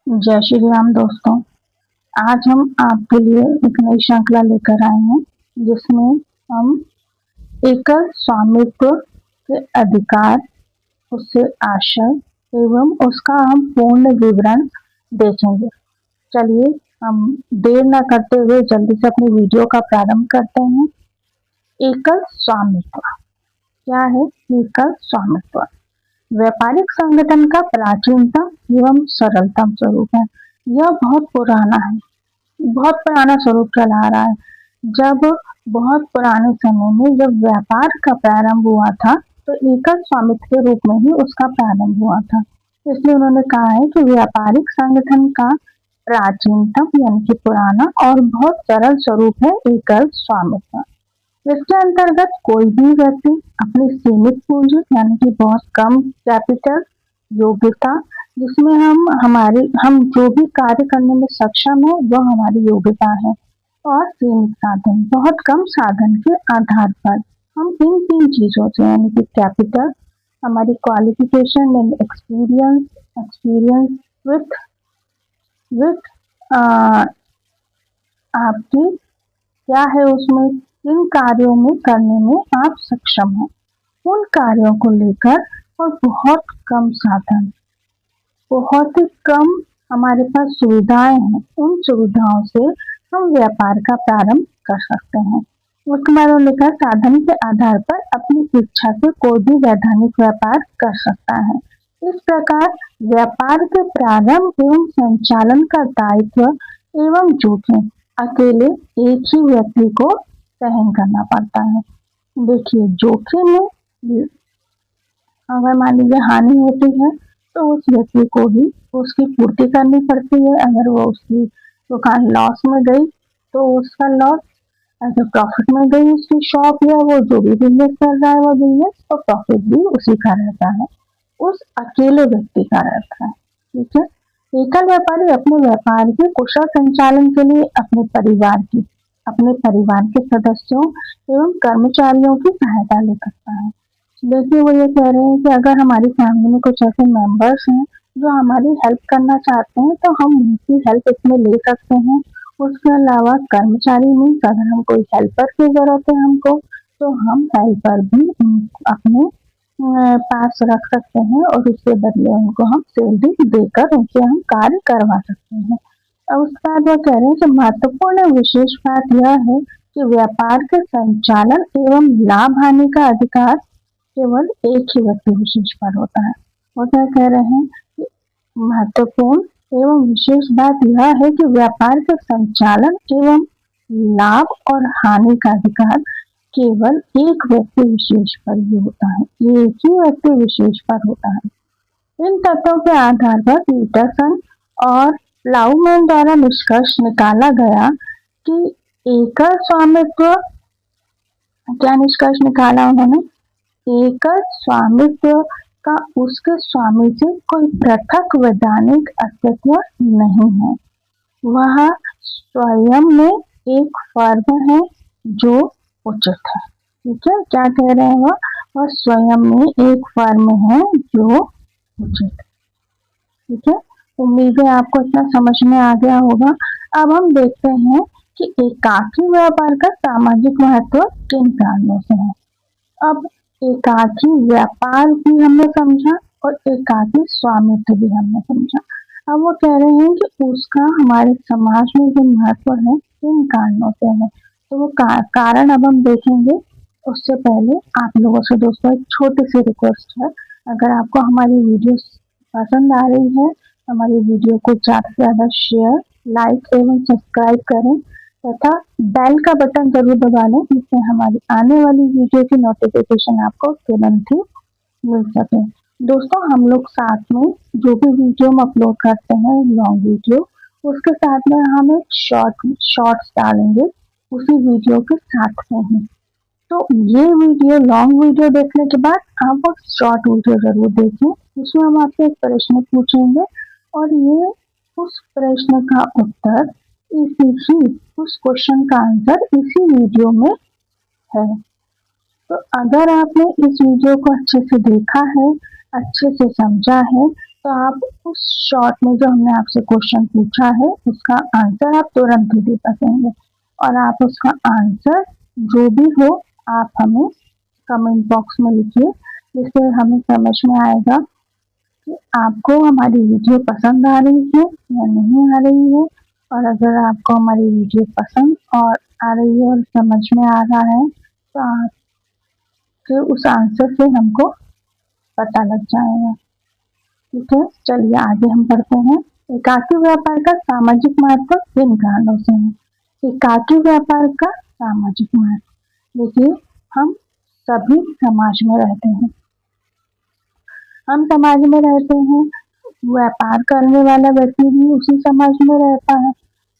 जय श्री राम दोस्तों। आज हम आपके लिए एक नई श्रृंखला लेकर आए हैं जिसमें हम एकल स्वामित्व के अधिकार, उससे आशय एवं उसका हम पूर्ण विवरण देखेंगे। चलिए हम देर न करते हुए जल्दी से अपनी वीडियो का प्रारंभ करते हैं। एकल स्वामित्व क्या है? एकल स्वामित्व व्यापारिक संगठन का प्राचीनतम एवं सरलतम स्वरूप है। यह बहुत पुराना स्वरूप चला आ रहा है। जब बहुत पुराने समय में जब व्यापार का प्रारंभ हुआ था तो एकल स्वामित्व के रूप में ही उसका प्रारंभ हुआ था। इसलिए उन्होंने कहा है कि व्यापारिक संगठन का प्राचीनतम यानी कि पुराना और बहुत सरल स्वरूप है एकल स्वामित्व। इसके अंतर्गत कोई भी व्यक्ति अपनी सीमित पूंजी यानी कि बहुत कम कैपिटल योग्यता, जिसमें हम जो भी कार्य करने में सक्षम है वह हमारी योग्यता है, और सीमित साधन बहुत कम साधन के आधार पर हम इन तीन चीजों से यानी कि कैपिटल, हमारी क्वालिफिकेशन एंड एक्सपीरियंस विथ आपकी क्या है उसमें इन कार्यों में करने में आप सक्षम हैं, उन कार्यों को लेकर, और बहुत कम साधन, बहुत ही कम हमारे पास सुविधाएं हैं, उन सुविधाओं से हम व्यापार का प्रारंभ कर सकते हैं। उसके बाद उन्होंने कहा साधन के आधार पर अपनी इच्छा से कोई भी वैधानिक व्यापार कर सकता है। इस प्रकार व्यापार के प्रारंभ एवं संचालन का दायित्व एवं जोखिम अकेले एक ही व्यक्ति को सहन करना पड़ता है। देखिए, जोखिम में अगर मान लीजिए हानि होती है तो उस व्यक्ति को ही उसकी पूर्ति करनी पड़ती है। अगर वो उसकी दुकान लॉस में गई तो उसका लॉस, अगर प्रॉफिट में गई उसकी शॉप या वो जो भी बिजनेस कर रहा है वो बिजनेस, तो प्रॉफिट भी उसी का रहता है, उस अकेले व्यक्ति का रहता है। ठीक है। एकल व्यापारी अपने व्यापार के कुशल संचालन के लिए अपने परिवार के सदस्यों एवं कर्मचारियों की सहायता ले सकता है। देखिए, वो ये कह रहे हैं कि अगर हमारी फैमिली में कुछ ऐसे मेंबर्स हैं जो हमारी हेल्प करना चाहते हैं तो हम उनकी हेल्प इसमें ले सकते हैं। उसके अलावा कर्मचारी में अगर हम कोई हेल्पर की जरूरत है हमको, तो हम हेल्पर भी अपने पास रख सकते हैं और उसके बदले उनको हम सैलरी देकर उनसे हम कार्य करवा सकते हैं। और उसके बाद वो कह रहे हैं कि महत्वपूर्ण विशेष बात यह है कि व्यापार के संचालन एवं लाभ हानि का अधिकार केवल एक ही व्यक्ति विशेष पर होता है। वो क्या कह रहे हैं कि महत्वपूर्ण एवं विशेष बात यह है कि व्यापार के संचालन एवं लाभ और हानि का अधिकार केवल एक व्यक्ति विशेष पर ही होता है, एक ही व्यक्ति विशेष पर होता है। इन तथ्यों के आधार पर पीटरसन और प्लाउमैन द्वारा निष्कर्ष निकाला गया कि एकल स्वामित्व, क्या निष्कर्ष निकाला उन्होंने? एकल स्वामित्व का उसके स्वामी से कोई पृथक वैधानिक अस्तित्व नहीं है। वह स्वयं में एक फर्म है जो उचित है। ठीक है, क्या कह रहे हैं वह स्वयं में एक फर्म है जो उचित है। ठीक है, उम्मीद है आपको इतना समझ में आ गया होगा। अब हम देखते हैं कि एकाकी व्यापार का सामाजिक महत्व किन कारणों से है। अब एकाकी व्यापार भी हमने समझा और एकाकी स्वामित्व भी हमने समझा। अब वो कह रहे हैं कि उसका हमारे समाज में जो महत्व है किन कारणों से है, तो वो कारण अब हम देखेंगे। उससे पहले आप लोगों से दोस्तों एक छोटी सी रिक्वेस्ट है, अगर आपको हमारी वीडियो पसंद आ रही है, हमारी वीडियो को ज़्यादा से ज़्यादा शेयर, लाइक एवं सब्सक्राइब करें तथा बेल का बटन जरूर दबा लें, जिससे हमारी आने वाली वीडियो की नोटिफिकेशन आपको तुरंत ही मिल सके। दोस्तों, हम लोग साथ में जो भी वीडियो हम अपलोड करते हैं लॉन्ग वीडियो, उसके साथ में हम एक शॉर्ट्स डालेंगे उसी वीडियो के साथ में ही। तो ये वीडियो लॉन्ग वीडियो देखने के बाद आप वो शॉर्ट वीडियो जरूर देखें। उसमें हम आपसे एक प्रश्न पूछेंगे और ये उस प्रश्न का उत्तर उस क्वेश्चन का आंसर इसी वीडियो में है। तो अगर आपने इस वीडियो को अच्छे से देखा है, अच्छे से समझा है, तो आप उस शॉर्ट में जो हमने आपसे क्वेश्चन पूछा है उसका आंसर आप तुरंत ही दे सकेंगे, और आप उसका आंसर जो भी हो आप हमें कमेंट बॉक्स में लिखिए, जिससे हमें समझ में आएगा कि आपको हमारी वीडियो पसंद आ रही है या नहीं आ रही है। और अगर आपको हमारी वीडियो पसंद और आ रही है और समझ में आ रहा है तो आपके उस आंसर से हमको पता लग जाएगा। ठीक है, चलिए आगे हम पढ़ते हैं। एकाकी व्यापार का सामाजिक महत्व किन कारणों से है। एकाकी व्यापार का सामाजिक महत्व, देखिए हम सभी समाज में रहते हैं, हम समाज में रहते हैं, व्यापार करने वाला व्यक्ति भी उसी समाज में रहता है।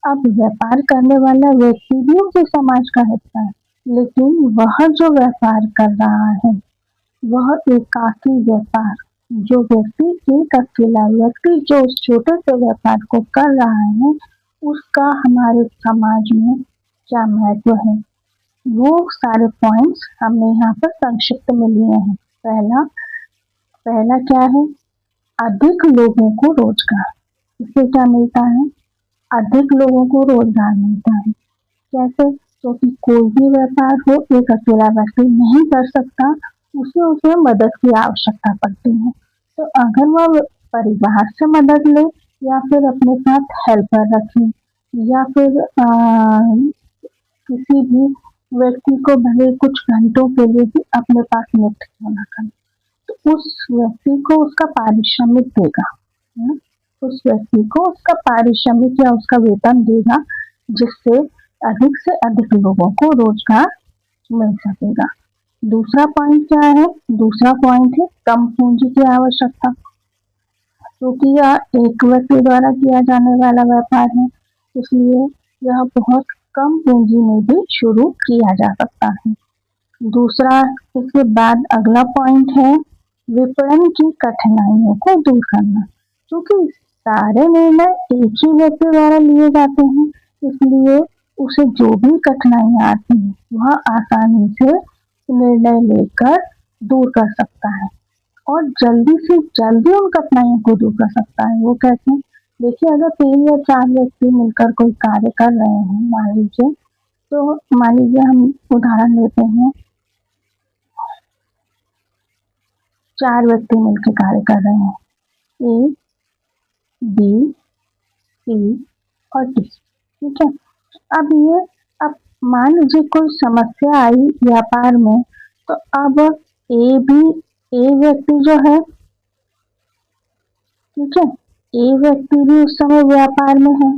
अब व्यापार करने वाला व्यक्ति भी उसी समाज का हिस्सा है, लेकिन वह जो व्यापार कर रहा है वह एकाकी व्यापार, जो व्यक्ति एक अकेला व्यक्ति जो उस छोटे से व्यापार को कर रहा है उसका हमारे समाज में क्या महत्व है, वो सारे पॉइंट्स हमने यहाँ पर संक्षिप्त में लिए हैं। पहला क्या है, अधिक लोगों को रोजगार। इससे क्या मिलता है, अधिक लोगों को रोजगार मिलता है। कैसे, क्योंकि कोई भी व्यापार हो एक अकेला व्यक्ति नहीं कर सकता, उसे मदद की आवश्यकता पड़ती है। तो अगर वह परिवार से मदद ले या फिर अपने साथ हेल्पर रखे या फिर किसी भी व्यक्ति को भले कुछ घंटों के लिए भी अपने पास नियुक्त क्यों न करे, तो उस व्यक्ति को उसका पारिश्रमिक देगा, उस व्यक्ति को उसका पारिश्रमिक या उसका वेतन देगा, जिससे अधिक से अधिक लोगों को रोजगार मिल सकेगा। दूसरा पॉइंट क्या है, दूसरा पॉइंट है कम पूंजी की आवश्यकता, क्योंकि यह एक व्यक्ति द्वारा किया जाने वाला व्यापार है, इसलिए यह बहुत कम पूंजी में भी शुरू किया जा सकता है। दूसरा, इसके बाद अगला पॉइंट है विपणन की कठिनाइयों को दूर करना, क्योंकि सारे निर्णय एक ही व्यक्ति द्वारा लिए जाते हैं, इसलिए उसे जो भी कठिनाइयां आती हैं वह आसानी से निर्णय लेकर दूर कर सकता है और जल्दी से जल्दी उन कठिनाइयों को दूर कर सकता है। वो कैसे, देखिए अगर 3 या 4 व्यक्ति मिलकर कोई कार्य कर रहे हैं, मान लीजिए हम उदाहरण लेते हैं, 4 व्यक्ति मिलकर कार्य कर रहे हैं, ए, बी, सी और डी। ठीक है, अब मान लीजिए कोई समस्या आई व्यापार में, तो अब ए व्यक्ति जो है, ठीक है, ए व्यक्ति भी उस समय व्यापार में है,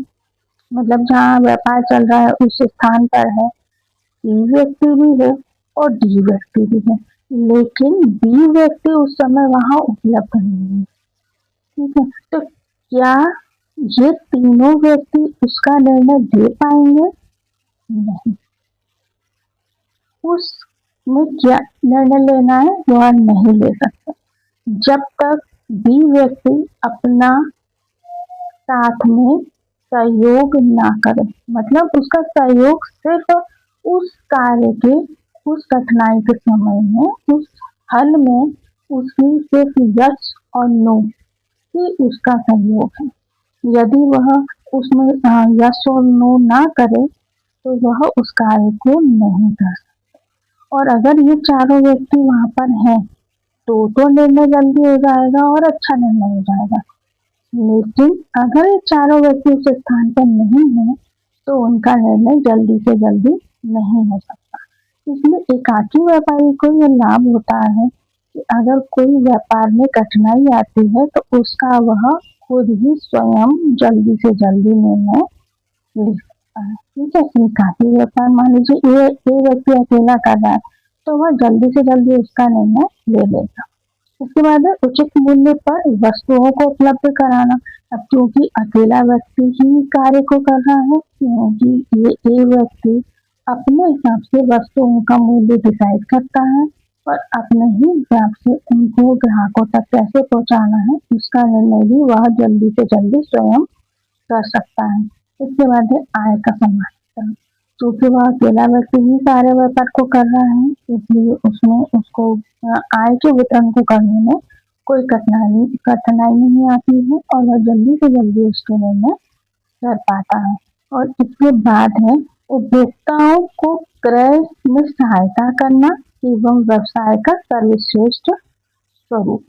मतलब जहाँ व्यापार चल रहा है उस स्थान पर है, सी व्यक्ति भी है और डी व्यक्ति भी है, लेकिन बी व्यक्ति उस समय वहां उपलब्ध नहीं है। ठीक है, तो क्या ये तीनों व्यक्ति उसका निर्णय दे पाएंगे? नहीं, उसमें क्या निर्णय लेना है वह नहीं ले सकते जब तक बी व्यक्ति अपना साथ में सहयोग ना करे, मतलब उसका सहयोग सिर्फ उस कार्य के उस कठिनाई के समय में उस हल में उसकी सिर्फ यस और नो ही उसका सहयोग है। यदि वह उसमें यस और नो ना करे तो वह उस कार्य को नहीं कर सकता। और अगर ये चारों व्यक्ति वहां पर हैं तो निर्णय जल्दी हो जाएगा और अच्छा निर्णय हो जाएगा, लेकिन अगर ये चारों व्यक्ति उस स्थान पर नहीं है तो उनका निर्णय जल्दी से जल्दी नहीं हो सकता। इसलिए एकाकी व्यापारी को यह लाभ होता है कि अगर कोई व्यापार में कठिनाई आती है तो उसका वह खुद ही स्वयं जल्दी से जल्दी निर्णय ले सकता है। ठीक है, एकाकी व्यापार मान लीजिए ये व्यक्ति अकेला कर रहा है तो वह जल्दी से जल्दी उसका निर्णय ले लेगा। उसके बाद है उचित मूल्य पर वस्तुओं को उपलब्ध कराना। अब क्योंकि अकेला व्यक्ति ही कार्य को कर रहा है, क्योंकि ये व्यक्ति अपने हिसाब से वस्तुओं का मूल्य डिसाइड करता है और अपने ही हिसाब से उनको ग्राहकों तक कैसे पहुंचाना है उसका निर्णय भी वह जल्दी से जल्दी स्वयं कर सकता है। इसके बाद है आय का समायोजन, क्योंकि वह अकेला व्यक्ति ही सारे व्यापार को कर रहा है, इसलिए उसको आय के वितरण को करने में कोई कठिनाई नहीं आती है और वह जल्दी से जल्दी उसके निर्णय कर पाता है। और इसके बाद है उपभोक्ताओं को क्रय में सहायता करना एवं व्यवसाय का सर्वश्रेष्ठ स्वरूप।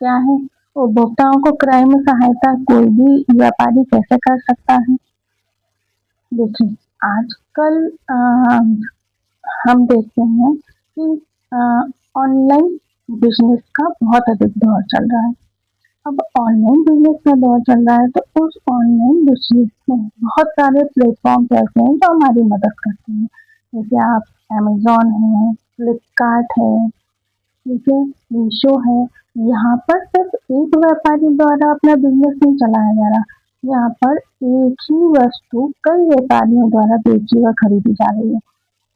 क्या है? उपभोक्ताओं को क्रय में सहायता कोई भी व्यापारी कैसे कर सकता है? देखिए, आजकल हम देखते हैं कि ऑनलाइन बिजनेस का बहुत अधिक दौर चल रहा है। अब ऑनलाइन बिजनेस का दौर चल रहा है तो उस ऑनलाइन बिजनेस में बहुत सारे प्लेटफॉर्म ऐसे हैं जो हमारी मदद करते हैं। जैसे आप अमेजोन है, फ्लिपकार्ट है, ठीक है, मीशो है। यहाँ पर सिर्फ एक व्यापारी द्वारा अपना बिजनेस नहीं चलाया जा रहा, यहाँ पर एक ही वस्तु कई व्यापारियों द्वारा बेची व खरीदी जा रही है।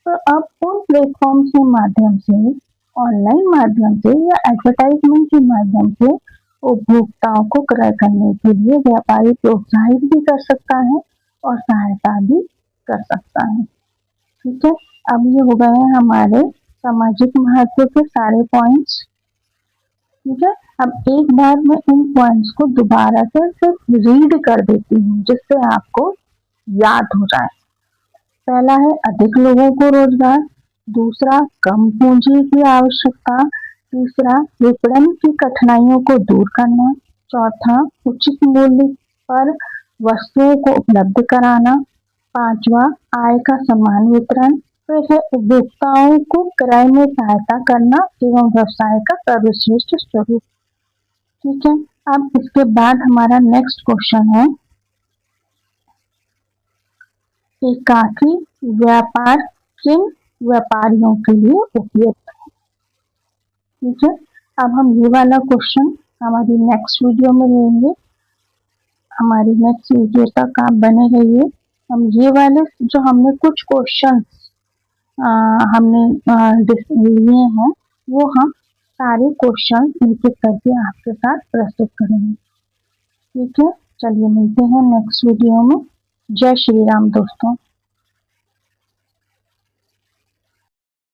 तो अब उन प्लेटफॉर्म के माध्यम से, ऑनलाइन माध्यम से या एडवर्टाइजमेंट के माध्यम से उपभोक्ताओं को क्रय करने के लिए व्यापारी प्रोत्साहित भी कर सकता है और सहायता भी कर सकता है। ठीक है, अब ये हो गए हैं हमारे सामाजिक महत्व के सारे पॉइंट्स। ठीक है, अब एक बार मैं इन पॉइंट्स को दोबारा से सिर्फ रीड कर देती हूँ जिससे आपको याद हो जाए। पहला है अधिक लोगों को रोजगार, दूसरा कम पूंजी की आवश्यकता, तीसरा विपणन की कठिनाइयों को दूर करना, चौथा उचित मूल्य पर वस्तुओं को उपलब्ध कराना, पांचवा आय का समान वितरण, फिर है उपभोक्ताओं को क्रय में सहायता करना एवं व्यवसाय का सर्वश्रेष्ठ स्वरूप। ठीक है, अब इसके बाद हमारा नेक्स्ट क्वेश्चन है एकाकी व्यापार किन व्यापारियों के लिए उपयुक्त है। ठीक है, अब हम ये वाला क्वेश्चन हमारी नेक्स्ट वीडियो में लेंगे। हमारी नेक्स्ट वीडियो तक आप बने रहिए। हम ये वाले जो हमने कुछ क्वेश्चन हमने लिए हैं वो हम सारे क्वेश्चन एक एक करके आपके साथ प्रस्तुत करेंगे। ठीक है, चलिए मिलते हैं नेक्स्ट वीडियो में। जय श्री राम दोस्तों।